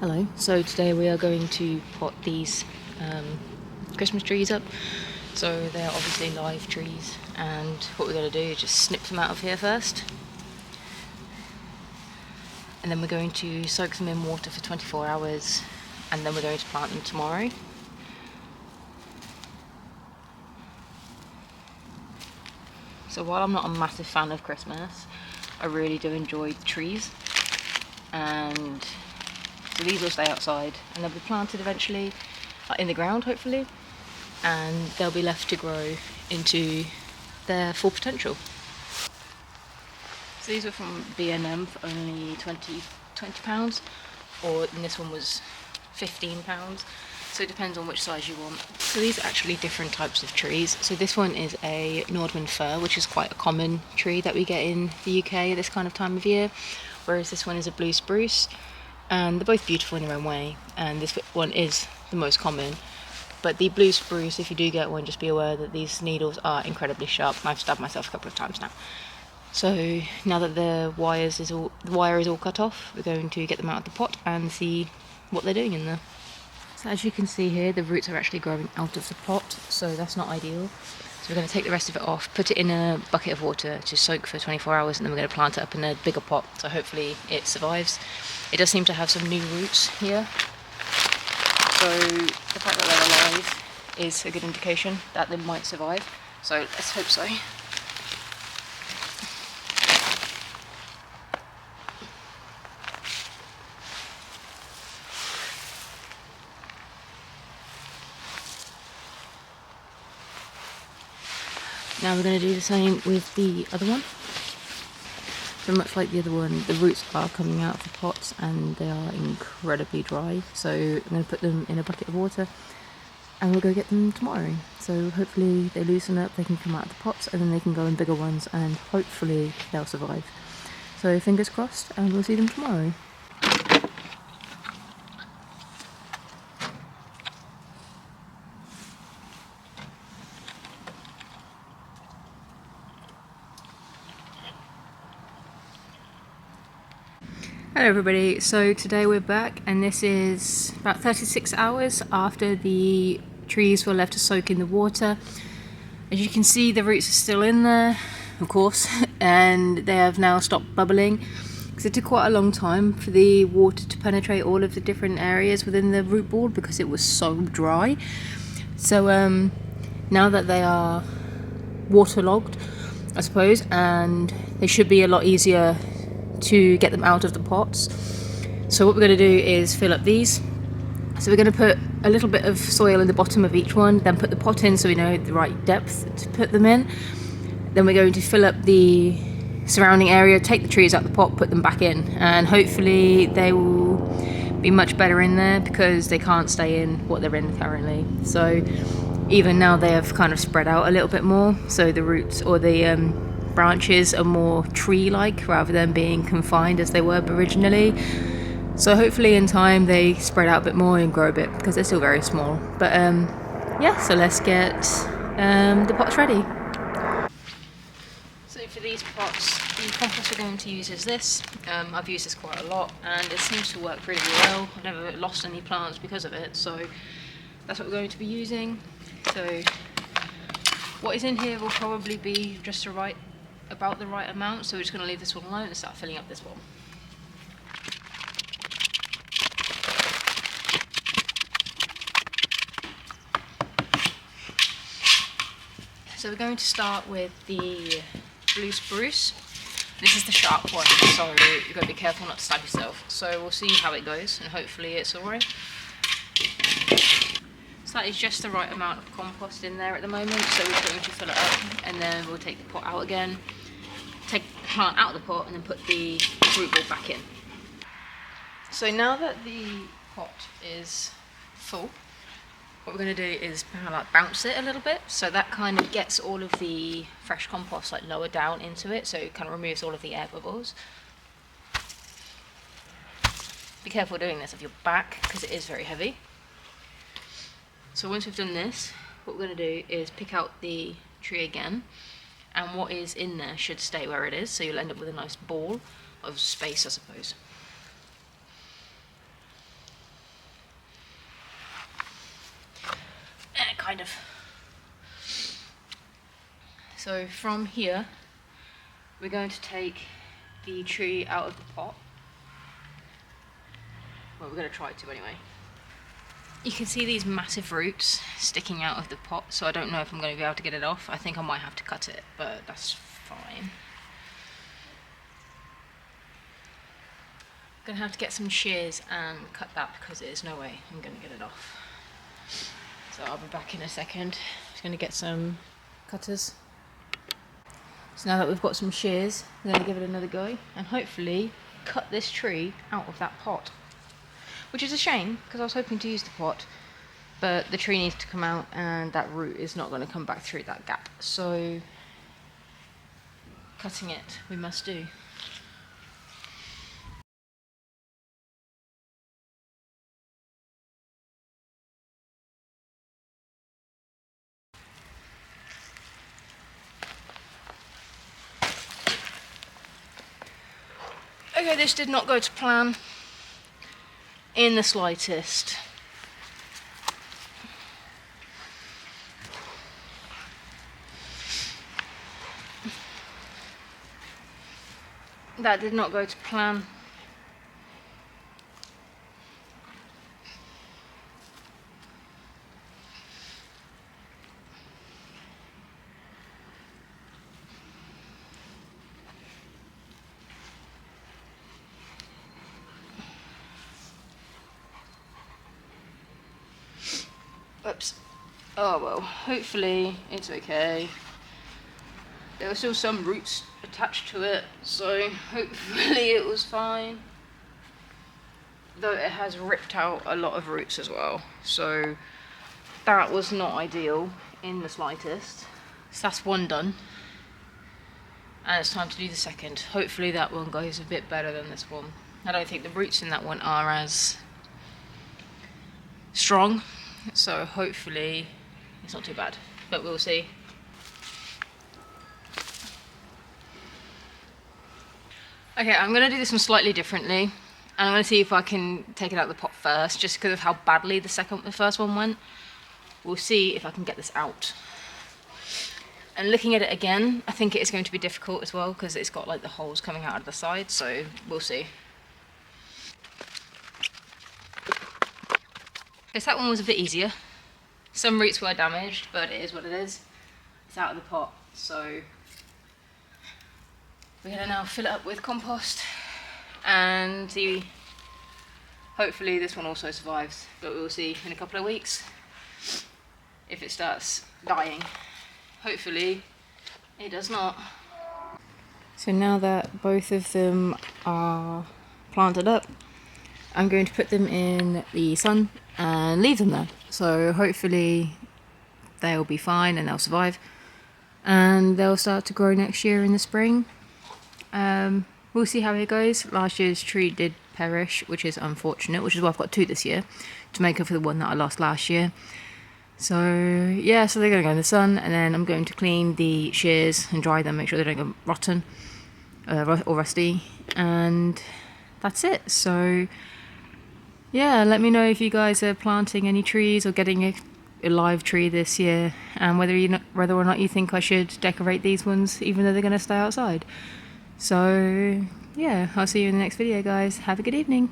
Hello, so today we are going to pot these Christmas trees up. So they're obviously live trees, and what we're going to do is just snip them out of here first. And then we're going to soak them in water for 24 hours, and then we're going to plant them tomorrow. So while I'm not a massive fan of Christmas, I really do enjoy the trees. And so these will stay outside and they'll be planted eventually in the ground, hopefully, and they'll be left to grow into their full potential. So these were from B&M for only £20, and this one was £15. So it depends on which size you want. So these are actually different types of trees. So this one is a Nordmann fir, which is quite a common tree that we get in the UK at this kind of time of year, whereas this one is a blue spruce. And they're both beautiful in their own way, and this one is the most common. But the blue spruce, if you do get one, just be aware that these needles are incredibly sharp. I've stabbed myself a couple of times now. So now that the wire is all cut off, we're going to get them out of the pot and see what they're doing in there. So as you can see here, the roots are actually growing out of the pot, so that's not ideal. So we're going to take the rest of it off, put it in a bucket of water to soak for 24 hours, and then we're going to plant it up in a bigger pot, so hopefully it survives. It does seem to have some new roots here, so the fact that they're alive is a good indication that they might survive, so let's hope so. Now we're going to do the same with the other one. So much like the other one, the roots are coming out of the pots and they are incredibly dry. So I'm going to put them in a bucket of water and we'll go get them tomorrow. So hopefully they loosen up, they can come out of the pots, and then they can go in bigger ones and hopefully they'll survive. So fingers crossed, and we'll see them tomorrow. Hello everybody, so today we're back, and this is about 36 hours after the trees were left to soak in the water. As you can see, the roots are still in there, of course, and they have now stopped bubbling, because it took quite a long time for the water to penetrate all of the different areas within the root ball because it was so dry. So now that they are waterlogged, I suppose, and they should be a lot easier to get them out of the pots. So what we're going to do is fill up these. So we're going to put a little bit of soil in the bottom of each one, then put the pot in so we know the right depth to put them in. Then we're going to fill up the surrounding area, take the trees out of the pot, put them back in, and hopefully they will be much better in there because they can't stay in what they're in currently. So even now they have kind of spread out a little bit more, so the roots or the branches are more tree-like rather than being confined as they were originally. So hopefully in time they spread out a bit more and grow a bit, because they're still very small. But yeah, so let's get the pots ready. So for these pots, the compost we're going to use is this. I've used this quite a lot and it seems to work pretty well. I've never lost any plants because of it, so that's what we're going to be using. So what is in here will probably be just about the right amount, so we're just going to leave this one alone and start filling up this one. So we're going to start with the blue spruce. This is the sharp one, so you've got to be careful not to stab yourself. So we'll see how it goes, and hopefully it's alright. So that is just the right amount of compost in there at the moment, so we're going to fill it up, and then we'll take the pot out again, take the plant out of the pot, and then put the root ball back in. So now that the pot is full, what we're going to do is kind of like bounce it a little bit, so that kind of gets all of the fresh compost like lower down into it, so it kind of removes all of the air bubbles. Be careful doing this of your back because it is very heavy. So once we've done this, what we're going to do is pick out the tree again, and what is in there should stay where it is, so you'll end up with a nice ball of space, I suppose. kind of. So from here, we're going to take the tree out of the pot. Well, we're going to try to anyway. You can see these massive roots sticking out of the pot, so I don't know if I'm going to be able to get it off. I think I might have to cut it, but that's fine. I'm going to have to get some shears and cut that because there's no way I'm going to get it off. So I'll be back in a second. Just going to get some cutters. So now that we've got some shears, I'm going to give it another go and hopefully cut this tree out of that pot. Which is a shame, because I was hoping to use the pot, but the tree needs to come out and that root is not going to come back through that gap. So, cutting it we must do. Okay, this did not go to plan in the slightest. That did not go to plan. Oops. Oh well, hopefully it's okay. There were still some roots attached to it, so hopefully it was fine. Though it has ripped out a lot of roots as well, so that was not ideal in the slightest. So that's one done. And it's time to do the second. Hopefully that one goes a bit better than this one. I don't think the roots in that one are as strong, so hopefully it's not too bad, but we'll see. Okay, I'm going to do this one slightly differently, and I'm going to see if I can take it out of the pot first, just because of how badly the first one went. We'll see if I can get this out. And looking at it again, I think it is going to be difficult as well, because it's got like the holes coming out of the side, so we'll see. Yes, that one was a bit easier. Some roots were damaged, but it is what it is. It's out of the pot, so we're going to now fill it up with compost and see. Hopefully this one also survives, but we'll see in a couple of weeks if it starts dying. Hopefully it does not. So now that both of them are planted up, I'm going to put them in the sun and leave them there. So hopefully they'll be fine and they'll survive, and they'll start to grow next year in the spring. We'll see how it goes. Last year's tree did perish, which is unfortunate, which is why I've got 2 this year to make up for the one that I lost last year. So yeah, so they're going to go in the sun, and then I'm going to clean the shears and dry them, make sure they don't go rotten or rusty, and that's it. So yeah, let me know if you guys are planting any trees or getting a live tree this year, and whether or not you think I should decorate these ones even though they're going to stay outside. So yeah, I'll see you in the next video, guys. Have a good evening.